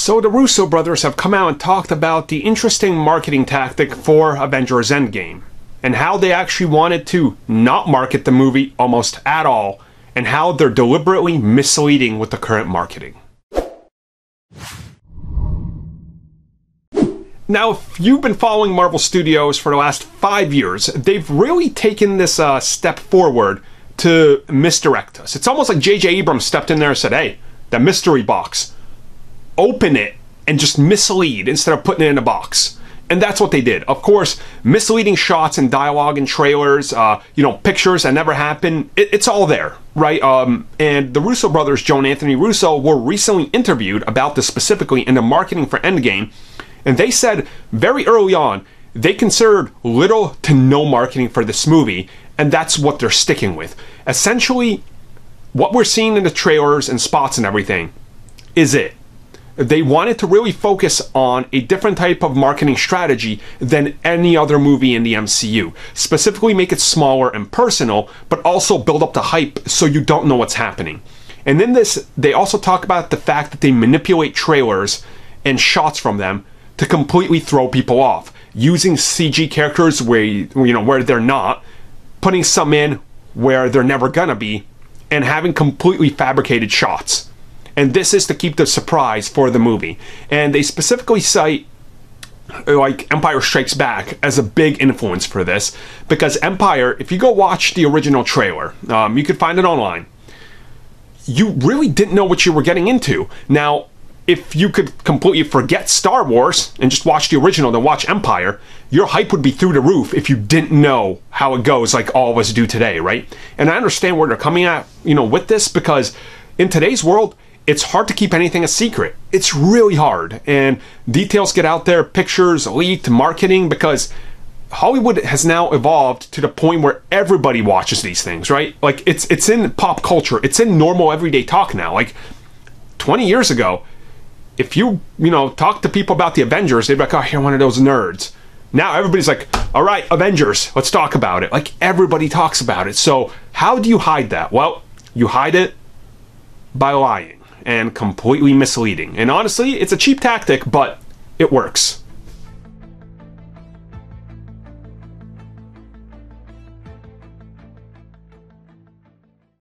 So the Russo brothers have come out and talked about the interesting marketing tactic for Avengers Endgame, and how they actually wanted to not market the movie almost at all, and how they're deliberately misleading with the current marketing. Now, if you've been following Marvel Studios for the last 5 years, they've really taken this step forward to misdirect us. It's almost like J.J. Abrams stepped in there and said, hey, that mystery box, open it and just mislead instead of putting it in a box. And that's what they did. Of course, misleading shots and dialogue and trailers, pictures that never happened, it's all there, right? And the Russo brothers, Joe and Anthony Russo, were recently interviewed about this specifically in the marketing for Endgame. And they said very early on, they considered little to no marketing for this movie, and that's what they're sticking with. Essentially, what we're seeing in the trailers and spots and everything is it. They wanted to really focus on a different type of marketing strategy than any other movie in the MCU. Specifically make it smaller and personal, but also build up the hype so you don't know what's happening. And in this, they also talk about the fact that they manipulate trailers and shots from them to completely throw people off, using CG characters where they're not, putting some in where they're never gonna be, and having completely fabricated shots. And this is to keep the surprise for the movie. And they specifically cite like Empire Strikes Back as a big influence for this, because Empire, if you go watch the original trailer, you could find it online, you really didn't know what you were getting into. Now, if you could completely forget Star Wars and just watch the original, then watch Empire, your hype would be through the roof if you didn't know how it goes like all of us do today, right? And I understand where they're coming at, with this, because in today's world, it's hard to keep anything a secret. It's really hard. And details get out there, pictures, leaked, marketing, because Hollywood has now evolved to the point where everybody watches these things, right? Like, it's in pop culture. It's in normal everyday talk now. Like, 20 years ago, if you talk to people about the Avengers, they'd be like, oh, you're one of those nerds. Now everybody's like, all right, Avengers, let's talk about it. Like, everybody talks about it. So how do you hide that? Well, you hide it by lying and completely misleading. And honestly, it's a cheap tactic, but it works.